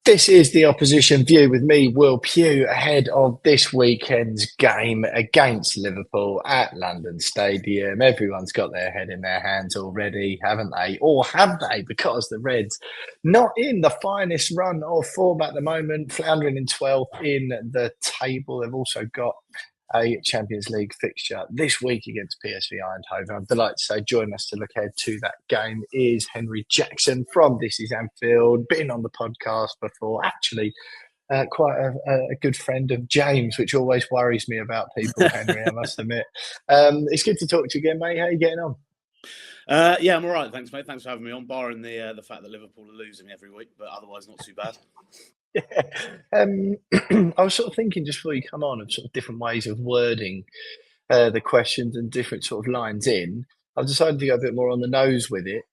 This is the Opposition View with me, Will Pugh, ahead of this weekend's game against Liverpool at London Stadium. Everyone's got their head in their hands already, haven't they? Or have they? Because the Reds not in the finest run of form at the moment, floundering in 12th in the table. They've also got a Champions League fixture this week against PSV Eindhoven. I'm delighted to say joining us to look ahead to that game is Henry Jackson from This Is Anfield, been on the podcast before, actually quite a good friend of James, which always worries me about people, Henry, I must admit. It's good to talk to you again, mate. How are you getting on? Yeah, I'm all right. Thanks, mate. Thanks for having me on, barring the fact that Liverpool are losing every week, but otherwise not too bad. I was sort of thinking just before you come on of sort of different ways of wording the questions and different sort of lines in. I've decided to go a bit more on the nose with it.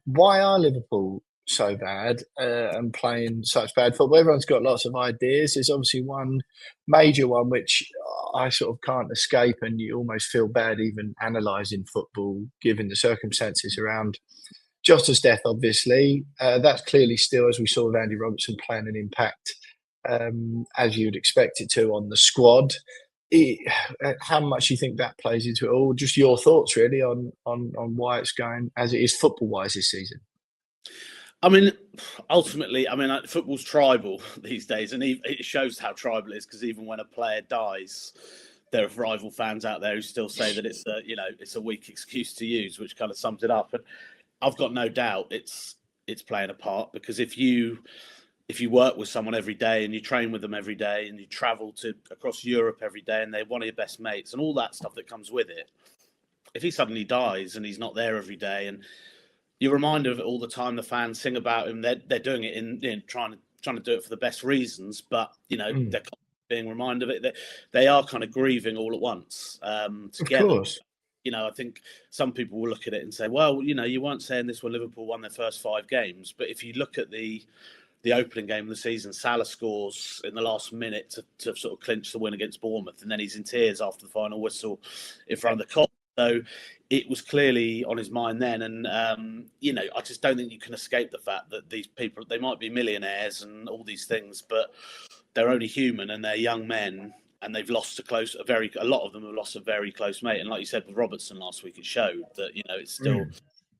Why are Liverpool so bad and playing such bad football? Everyone's got lots of ideas. There's obviously one major one which I sort of can't escape, and you almost feel bad even analysing football given the circumstances around Jota's death, obviously. That's clearly still, as we saw with Andy Robertson, playing an impact as you'd expect it to on the squad. How much do you think that plays into it all? Just your thoughts, really, on why it's going as it is football-wise this season. I mean, ultimately, football's tribal these days, and it shows how tribal it is because even when a player dies, there are rival fans out there who still say that it's a weak excuse to use, which kind of sums it up. And I've got no doubt it's playing a part, because if you work with someone every day and you train with them every day and you travel across Europe every day and they're one of your best mates and all that stuff that comes with it, if he suddenly dies and he's not there every day, and you're reminded of it all the time, the fans sing about him, they're doing it in trying to do it for the best reasons, but they're being reminded of it. They are kind of grieving all at once together. Of course. I think some people will look at it and say, well, you weren't saying this when Liverpool won their first 5 games. But if you look at the opening game of the season, Salah scores in the last minute to sort of clinch the win against Bournemouth. And then he's in tears after the final whistle in front of the Kop. So it was clearly on his mind then. And, I just don't think you can escape the fact that these people, they might be millionaires and all these things, but they're only human and they're young men. And they've lost a lot of them have lost a very close mate. And like you said with Robertson last week, it showed that, it's still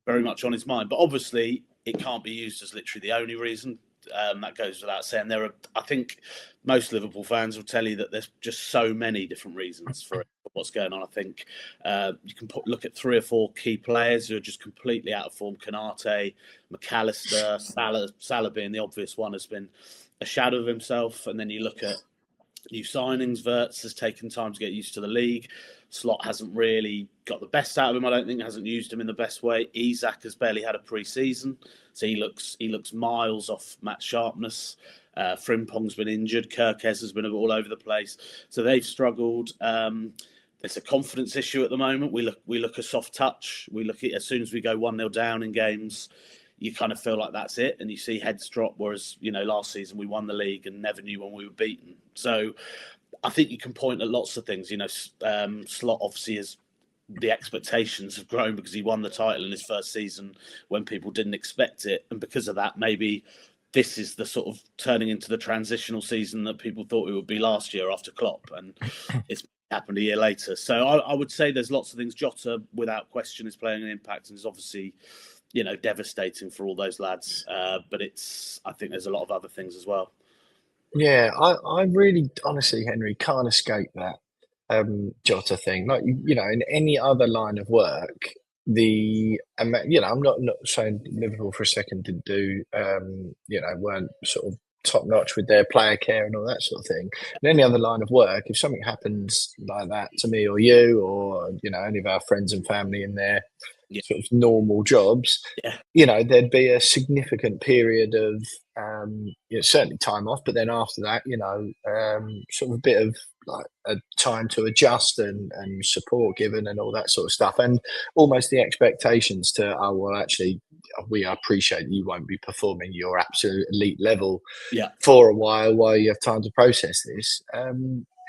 very much on his mind. But obviously, it can't be used as literally the only reason. That goes without saying. I think most Liverpool fans will tell you that there's just so many different reasons for what's going on. I think you can look at 3 or 4 key players who are just completely out of form. Konate, McAllister, Salah being the obvious one, has been a shadow of himself. And then you look at new signings. Wirtz has taken time to get used to the league. Slot hasn't really got the best out of him. I don't think hasn't used him in the best way. Isak has barely had a pre-season, so he looks miles off match sharpness. Frimpong's been injured. Kirkes has been all over the place, so they've struggled. There's a confidence issue at the moment. We look a soft touch. We look at as soon as we go 1-0 down in games, you kind of feel like that's it, and you see heads drop. Whereas last season we won the league and never knew when we were beaten. So I think you can point at lots of things. Slot obviously the expectations have grown because he won the title in his first season when people didn't expect it, and because of that, maybe this is the sort of turning into the transitional season that people thought it would be last year after Klopp, and it's happened a year later. So I would say there's lots of things. Jota, without question, is playing an impact and is obviously devastating for all those lads. But I think there's a lot of other things as well. Yeah, I really, honestly, Henry, can't escape that Jota thing. Like, in any other line of work, I'm not saying Liverpool for a second didn't do, weren't sort of top notch with their player care and all that sort of thing. In any other line of work, if something happens like that to me or you or, any of our friends and family in their sort of normal jobs, there'd be a significant period of certainly time off, but then after that, sort of a bit of like a time to adjust and support given and all that sort of stuff, and almost the expectations to, oh well, actually we appreciate you won't be performing your absolute elite level for a while you have time to process this.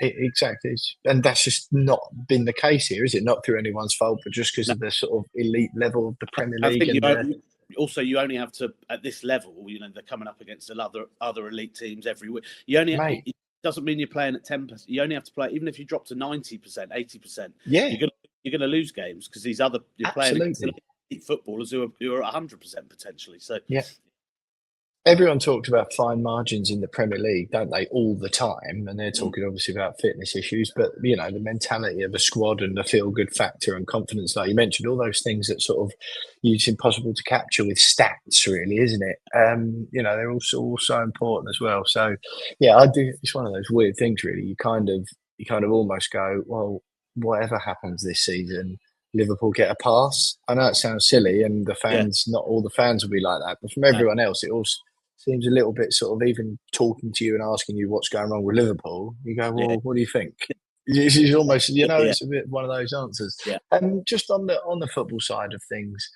Exactly, and that's just not been the case here, is it? Not through anyone's fault, but just because of the sort of elite level of the Premier League. also you only have to at this level. They're coming up against other elite teams every week. You only Mate. It doesn't mean you're playing at 10%. You only have to play, even if you drop to 90%, 80%. Yeah, You're gonna lose games because you're playing against absolutely. elite footballers who are 100% potentially. So Yeah. Everyone talks about fine margins in the Premier League, don't they, all the time? And they're talking obviously about fitness issues, but the mentality of a squad and the feel-good factor and confidence, like you mentioned, all those things that sort of it's impossible to capture with stats, really, isn't it? They're also so important as well. So, yeah, I do. It's one of those weird things, really. You kind of almost go, well, whatever happens this season, Liverpool get a pass. I know it sounds silly, and yeah, not all the fans will be like that, but from no, everyone else, it also seems a little bit sort of, even talking to you and asking you what's going wrong with Liverpool, you go, yeah, well, what do you think? It's almost, yeah, it's a bit one of those answers. yeah, And just on the football side of things,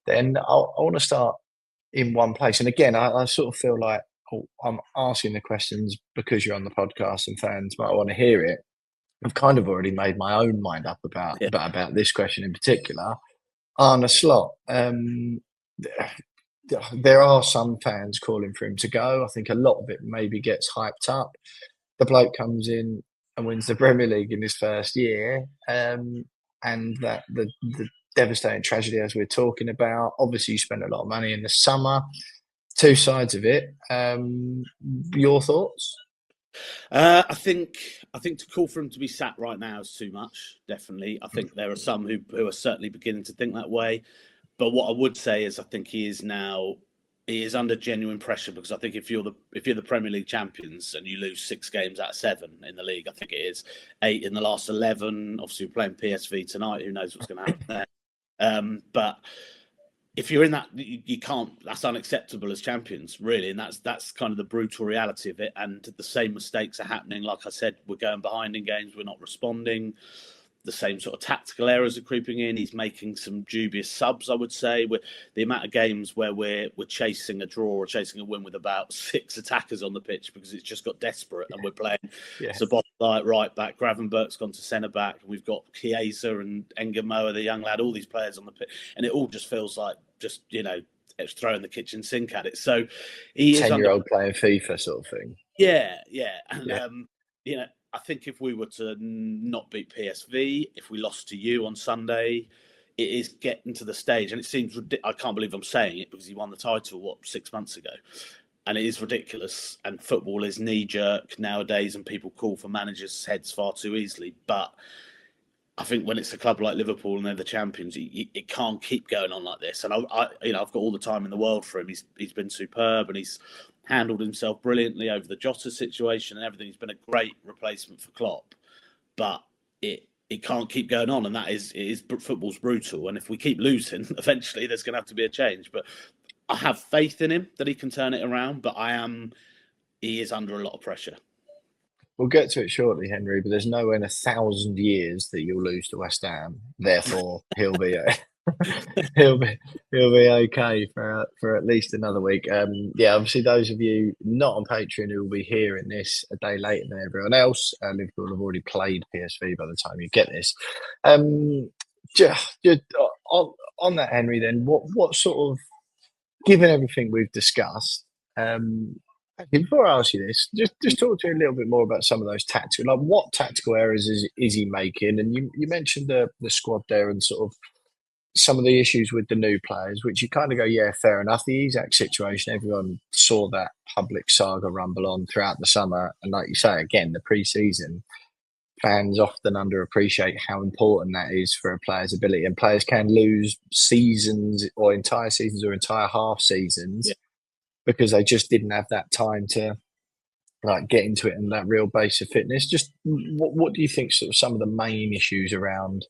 then I want to start in one place. And again, I sort of feel like I'm asking the questions because you're on the podcast and fans might want to hear it. I've kind of already made my own mind up yeah. about this question in particular. Arne Slot. There are some fans calling for him to go. I think a lot of it maybe gets hyped up. The bloke comes in and wins the Premier League in his first year, and that the devastating tragedy as we're talking about. Obviously, you spent a lot of money in the summer. Two sides of it. Your thoughts? I think to call for him to be sat right now is too much. Definitely, I think there are some who are certainly beginning to think that way. But what I would say is, I think he is under genuine pressure, because I think if you're the Premier League champions and you lose 6 games out of 7 in the league, I think it is 8 in the last 11. Obviously, we're playing PSV tonight. Who knows what's going to happen there? But if you're in that, you can't. That's unacceptable as champions, really, and that's kind of the brutal reality of it. And the same mistakes are happening. Like I said, we're going behind in games. We're not responding. The same sort of tactical errors are creeping in. He's making some dubious subs, I would say. With the amount of games where we're chasing a draw or chasing a win with about 6 attackers on the pitch because it's just got desperate, and we're playing Szoboszlai at right back, Gravenberch's gone to centre back, and we've got Chiesa and Engamoa, the young lad, all these players on the pitch, and it all just feels like it's throwing the kitchen sink at it. So he is 10-year-old playing FIFA sort of thing. Yeah, and I think if we were to not beat PSV, if we lost to you on Sunday, it is getting to the stage, and it seems I can't believe I'm saying it, because he won the title 6 months ago, and it is ridiculous. And football is knee jerk nowadays, and people call for managers' heads far too easily. But I think when it's a club like Liverpool and they're the champions, it can't keep going on like this. And I've got all the time in the world for him. He's been superb, and he's handled himself brilliantly over the Jota situation and everything. He's been a great replacement for Klopp, but it can't keep going on, and football's brutal. And if we keep losing, eventually there's going to have to be a change. But I have faith in him that he can turn it around. But he is under a lot of pressure. We'll get to it shortly, Henry, but there's no way in 1,000 years that you'll lose to West Ham. Therefore, he'll be he'll be okay for at least another week. Obviously, those of you not on Patreon who will be hearing this a day later than everyone else, Liverpool have already played PSV by the time you get this. Just on that, Henry, then what sort of, given everything we've discussed, before I ask you this, just talk to me a little bit more about some of those tactical, like what tactical errors is he making? And you mentioned the squad there and sort of some of the issues with the new players, which you kind of go, yeah, fair enough. The Isak situation, everyone saw that public saga rumble on throughout the summer. And like you say, again, the pre-season, fans often underappreciate how important that is for a player's ability. And players can lose seasons or entire half seasons because they just didn't have that time to get into it and that real base of fitness. Just what do you think sort of some of the main issues around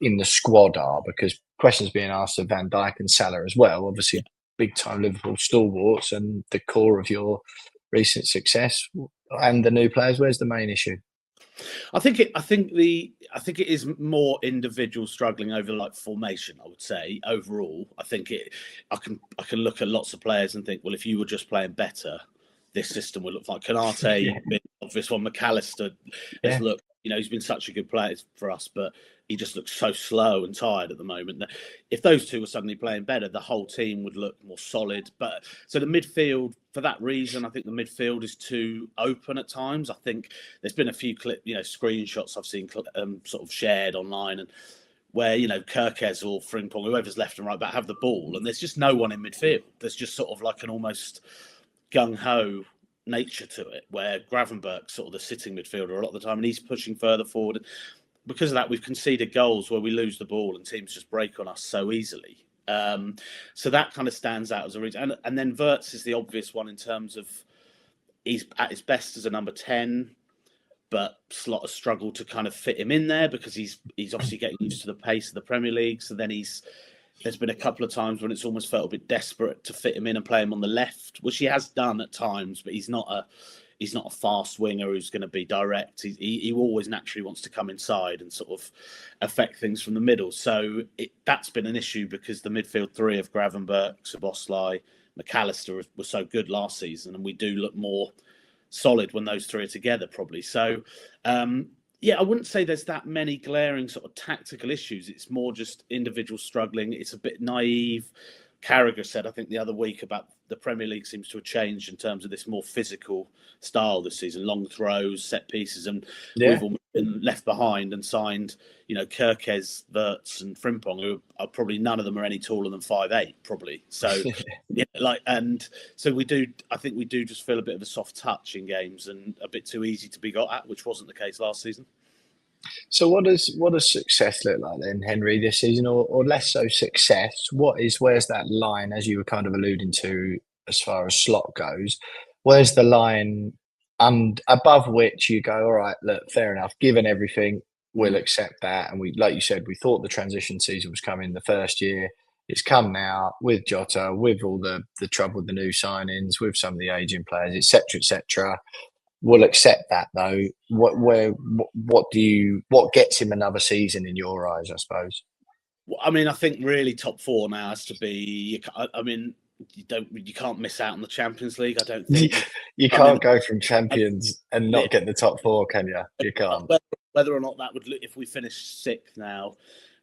in the squad are? Because questions being asked of Van Dijk and Salah as well, obviously big time Liverpool stalwarts and the core of your recent success, and the new players. Where's the main issue? I think it is more individuals struggling over formation. I would say overall, I can look at lots of players and think, well, if you were just playing better, this system would look like Kanate. Obvious one, McAllister has looked. He's been such a good player for us, but he just looks so slow and tired at the moment. If those two were suddenly playing better, the whole team would look more solid. But so the midfield, for that reason, I think the midfield is too open at times. I think there's been a few screenshots I've seen sort of shared online, and where Kirkes or Frimpong, whoever's left and right back, have the ball, and there's just no one in midfield. There's just sort of like an almost gung ho nature to it, where Gravenberg's sort of the sitting midfielder a lot of the time, and he's pushing further forward. Because of that, we've conceded goals where we lose the ball and teams just break on us so easily. So that kind of stands out as a reason. And then Wirtz is the obvious one in terms of he's at his best as a number 10, but Slot has struggled to kind of fit him in there because he's obviously getting used to the pace of the Premier League. So then there's been a couple of times when it's almost felt a bit desperate to fit him in and play him on the left, which he has done at times, but he's not a fast winger who's going to be direct. He always naturally wants to come inside and sort of affect things from the middle. So that's been an issue because the midfield three of Gravenberch, Szoboszlai, McAllister were so good last season, and we do look more solid when those three are together, probably. So, I wouldn't say there's that many glaring sort of tactical issues. It's more just individuals struggling. It's a bit naive. Carragher said, I think, the other week about the Premier League seems to have changed in terms of this more physical style this season, long throws, set pieces, and we've almost been left behind and signed, Kirkes, Wirtz, and Frimpong, who are probably none of them are any taller than 5'8", probably. So, so we do. I think we do just feel a bit of a soft touch in games and a bit too easy to be got at, which wasn't the case last season. So what does success look like then, Henry, this season, or less so success? Where's that line, as you were kind of alluding to, as far as Slot goes? Where's the line and above which you go, all right, look, fair enough, given everything, we'll accept that. And we, like you said, we thought the transition season was coming the first year. It's come now with Jota, with all the trouble with the new signings, with some of the aging players, etc., etc. We'll accept that though. What gets him another season in your eyes, I suppose? Well, I mean, I think really top four now has to be. I mean, you can't miss out on the Champions League. I don't think you can't go from champions and not get the top four, can you? You can't. Whether or not that would, if we finish sixth now,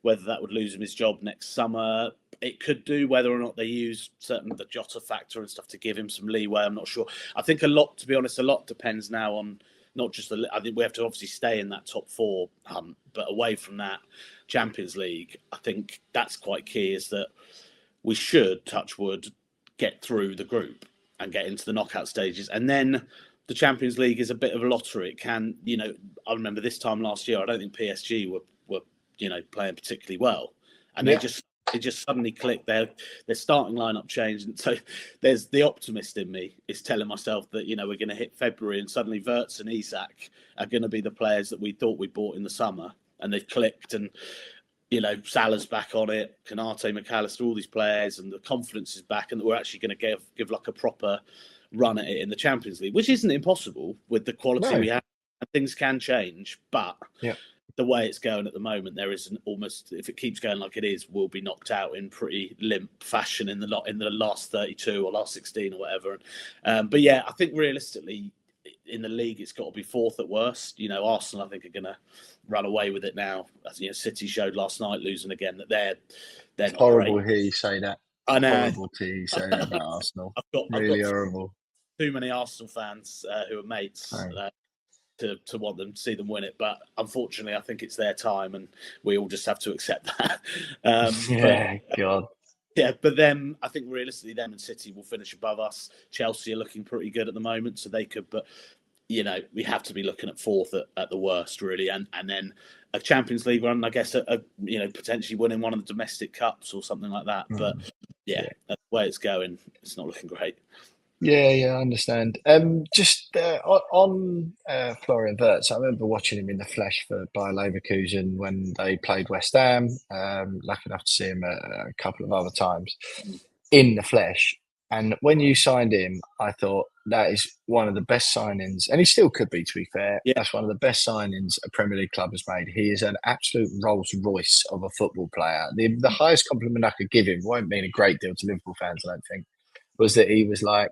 whether that would lose him his job next summer, it could do. Whether or not they use the Jota factor and stuff to give him some leeway, I'm not sure. I think to be honest, a lot depends now on not just I think we have to obviously stay in that top four hunt, but away from that Champions League, I think that's quite key. Is that we should, touch wood, get through the group and get into the knockout stages, and then the Champions League is a bit of a lottery. It can, I remember this time last year, I don't think PSG were playing particularly well, and it just suddenly clicked. Their starting lineup changed, and so there's the optimist in me is telling myself that we're going to hit February and suddenly Wirtz and Isak are going to be the players that we thought we bought in the summer, and they've clicked, and Salah's back on it, Konate, McAllister, all these players, and the confidence is back, and we're actually going to give like a proper run at it in the Champions League, which isn't impossible with the quality we have. And things can change, but the way it's going at the moment, there is almost, if it keeps going like it is, we'll be knocked out in pretty limp fashion in the last 32 or last 16 or whatever. But yeah, I think realistically in the league, it's got to be fourth at worst. Arsenal, I think, are going to run away with it now. As City showed last night, losing again, that they're not horrible. great. Hear you say that. I know. Horrible to hear you say that about Arsenal. Really horrible. Too many Arsenal fans who are mates. To want them to see them win it, but unfortunately I think it's their time and we all just have to accept that. But then I think realistically them and City will finish above us. Chelsea are looking pretty good at the moment, so they could, but we have to be looking at fourth at the worst, really, and then a Champions League run, I guess, potentially winning one of the domestic cups or something like that. But that's the way it's going, it's not looking great. Yeah, I understand. Just on Florian Wirtz, I remember watching him in the flesh for Bayer Leverkusen when they played West Ham. Lucky enough to see him a couple of other times in the flesh. And when you signed him, I thought that is one of the best signings, and he still could be, to be fair. Yeah. That's one of the best signings a Premier League club has made. He is an absolute Rolls Royce of a football player. The highest compliment I could give him, won't mean a great deal to Liverpool fans, I don't think, was that he was like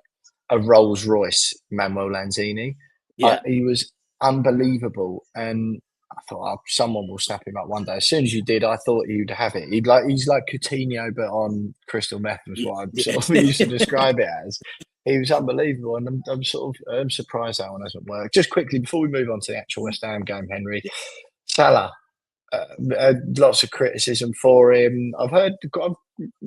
a Rolls Royce Manuel Lanzini. He was unbelievable. And I thought someone will snap him up one day. As soon as you did, I thought he'd have it. He's like Coutinho, but on crystal meth was what I sort of used to describe it as. He was unbelievable, and I'm surprised that one hasn't worked. Just quickly before we move on to the actual West Ham game, Henry, Salah. Lots of criticism for him. I've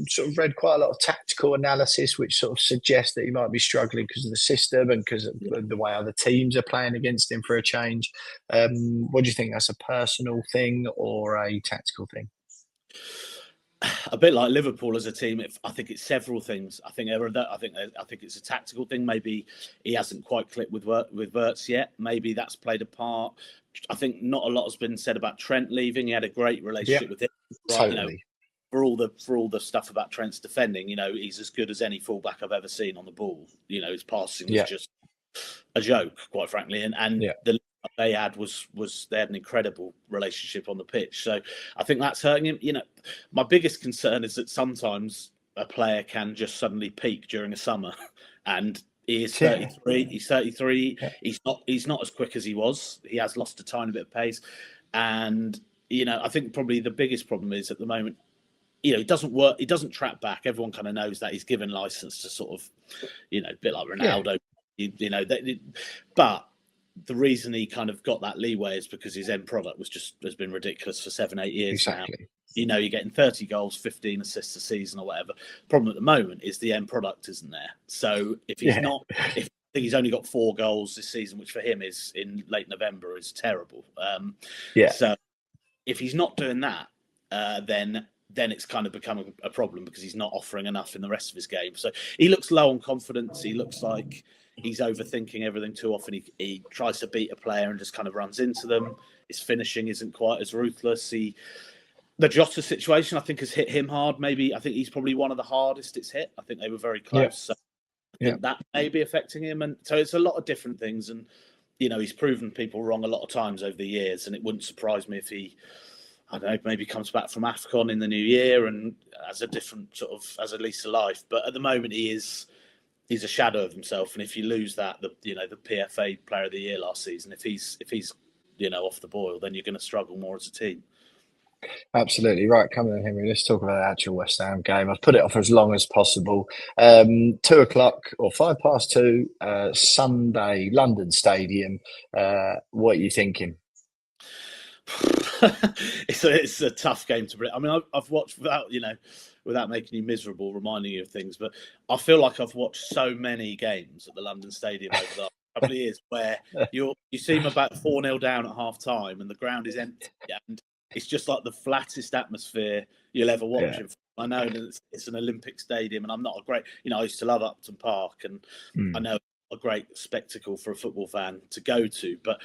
sort of read quite a lot of tactical analysis, which sort of suggests that he might be struggling because of the system and because of the way other teams are playing against him for a change. What do you think? That's a personal thing or a tactical thing? A bit like Liverpool as a team, I think it's several things. I think it's a tactical thing. Maybe he hasn't quite clicked with Wirtz yet. Maybe that's played a part. I think not a lot has been said about Trent leaving. He had a great relationship with him, right? Totally. For all the stuff about Trent's defending, he's as good as any fullback I've ever seen on the ball. His passing was just a joke, quite frankly, and the they had was they had an incredible relationship on the pitch. So I think that's hurting him. My biggest concern is that sometimes a player can just suddenly peak during a summer, and he is 33. He's 33. He's not as quick as he was. He has lost a tiny bit of pace, and I think probably the biggest problem is at the moment. He doesn't work. He doesn't track back. Everyone kind of knows that he's given license to sort of, a bit like Ronaldo. But the reason he kind of got that leeway is because his end product has been ridiculous for 7-8 years exactly. now. You're getting 30 goals, 15 assists a season or whatever. Problem at the moment is the end product isn't there. So if he's not, I think he's only got 4 goals this season, which for him is in late November is terrible. So if he's not doing that, then it's kind of become a problem because he's not offering enough in the rest of his game. So he looks low on confidence. He looks like he's overthinking everything too often. He tries to beat a player and just kind of runs into them. His finishing isn't quite as ruthless. The Jota situation, I think, has hit him hard. Maybe I think he's probably one of the hardest it's hit. I think they were very close. So I think that may be affecting him. And so it's a lot of different things. And, he's proven people wrong a lot of times over the years. And it wouldn't surprise me if he, I don't know, maybe comes back from AFCON in the new year and has a different has a lease of life. But at the moment, he's a shadow of himself. And if you lose that, the PFA Player of the Year last season, if he's off the boil, then you're going to struggle more as a team. Absolutely right. Come on, Henry. Let's talk about the actual West Ham game. I've put it off for as long as possible. 2:00 or 2:05, Sunday, London Stadium. What are you thinking? It's a tough game to predict. I mean, I've watched without making you miserable, reminding you of things, but I feel like I've watched so many games at the London Stadium over the last couple of years where you seem about 4-0 down at half time and the ground is empty and it's just like the flattest atmosphere you'll ever watch. I know that it's an Olympic stadium and I'm not a great, I used to love Upton Park and I know a great spectacle for a football fan to go to, but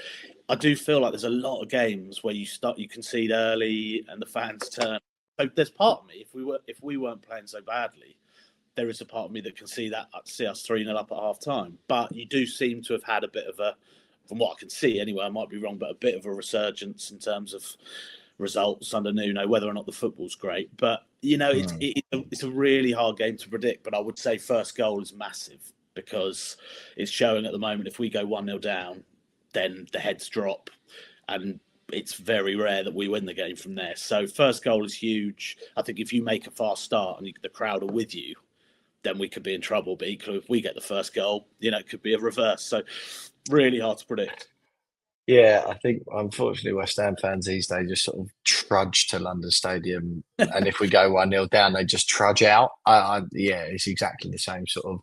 I do feel like there's a lot of games where you concede early and the fans turn. So there's part of me, if we weren't playing so badly, there is a part of me that can see us 3-0 up at half time. But you do seem to have had a bit of from what I can see anyway, I might be wrong, but a bit of a resurgence in terms of results under Nuno, whether or not the football's great. But, it's a really hard game to predict. But I would say first goal is massive because it's showing at the moment if we go 1-0 down, then the heads drop. And it's very rare that we win the game from there. So first goal is huge. I think if you make a fast start and the crowd are with you, then we could be in trouble. But equally, if we get the first goal, it could be a reverse. So really hard to predict. Yeah, I think unfortunately West Ham fans these days just sort of trudge to London Stadium, and if we go 1-0 down, they just trudge out. It's exactly the same sort of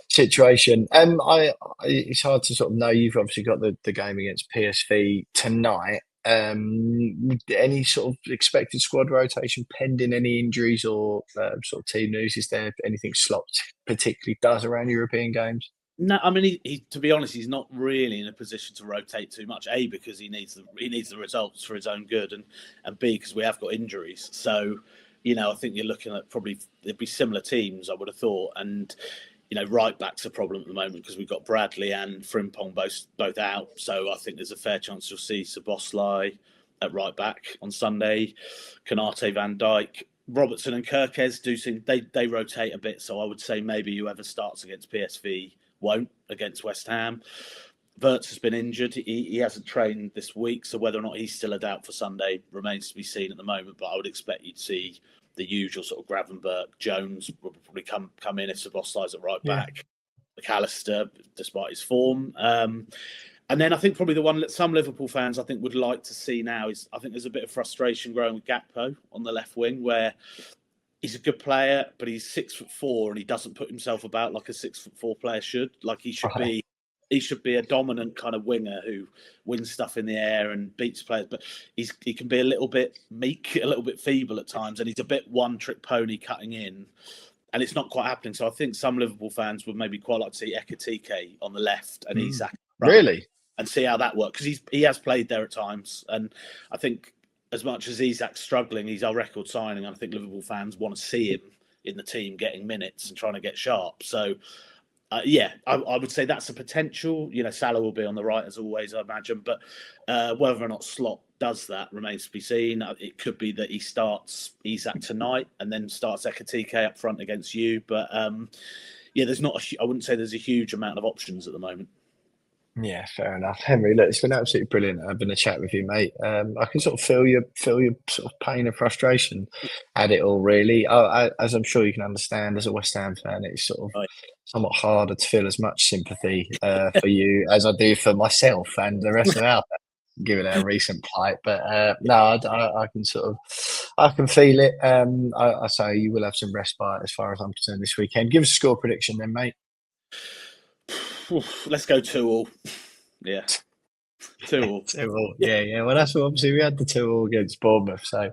situation. It's hard to sort of know. You've obviously got the game against PSV tonight. Any sort of expected squad rotation pending any injuries or sort of team news? Is there anything Slot particularly does around European games? No, I mean, he to be honest, he's not really in a position to rotate too much. A, because he needs the results for his own good, and B, because we have got injuries. So, I think you're looking at probably there'd be similar teams. I would have thought, and right back's a problem at the moment because we've got Bradley and Frimpong both out. So I think there's a fair chance you'll see Szoboszlai at right back on Sunday, Konate, Van Dijk. Robertson and Kirkes do seem they rotate a bit. So I would say maybe whoever starts against PSV won't against West Ham. Wirtz has been injured. He hasn't trained this week, so whether or not he's still a doubt for Sunday remains to be seen at the moment. But I would expect you to see the usual sort of Gravenberch. Jones will probably come in if Szoboszlai's at right back. McAllister, despite his form. And then I think probably the one that some Liverpool fans I think would like to see now is I think there's a bit of frustration growing with Gakpo on the left wing, where he's a good player, but he's 6'4" and he doesn't put himself about like a 6'4" player should. Like he should be a dominant kind of winger who wins stuff in the air and beats players. But he can be a little bit meek, a little bit feeble at times, and he's a bit one-trick pony cutting in. And it's not quite happening. So I think some Liverpool fans would maybe quite like to see Ekitike on the left and Isak really, and see how that works, because he has played there at times. And I think as much as Isak's struggling, he's our record signing. And I think Liverpool fans want to see him in the team getting minutes and trying to get sharp. So I would say that's a potential. Salah will be on the right as always, I imagine. But whether or not Slot does that remains to be seen. It could be that he starts Isak tonight and then starts Ekitike up front against you. But there's not. I wouldn't say there's a huge amount of options at the moment. Yeah, fair enough, Henry. Look, it's been absolutely brilliant having a chat with you, mate. I can sort of feel your sort of pain and frustration at it all. Really, as I'm sure you can understand, as a West Ham fan, it's sort of somewhat harder to feel as much sympathy for you as I do for myself and the rest of our fans, given our recent plight. But no, I can I can feel it. I say you will have some respite as far as I'm concerned this weekend. Give us a score prediction then, mate. Let's go 2-2. Yeah. 2-2. 2-2. Yeah. Well, that's what obviously we had the 2-2 against Bournemouth. So,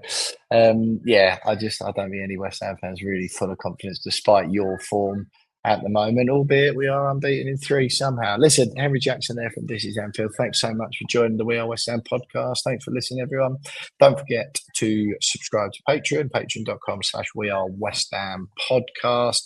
I don't think any West Ham fans really full of confidence despite your form at the moment, albeit we are unbeaten in 3 somehow. Listen, Henry Jackson there from This Is Anfield. Thanks so much for joining the We Are West Ham podcast. Thanks for listening, everyone. Don't forget to subscribe to Patreon, patreon.com/We Are West Ham podcast.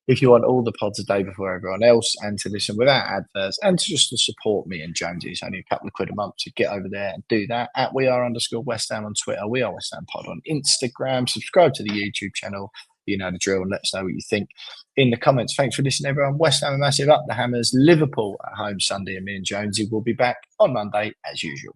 If you want all the pods a day before everyone else and to listen without adverts and to support me and Jonesy, it's only a couple of quid a month to get over there and do that. At @WeAre_West Ham on Twitter, We Are West Ham Pod on Instagram. Subscribe to the YouTube channel. You know the drill, and let us know what you think in the comments. Thanks for listening, everyone. West Ham are massive, up the Hammers. Liverpool at home Sunday, and me and Jonesy will be back on Monday as usual.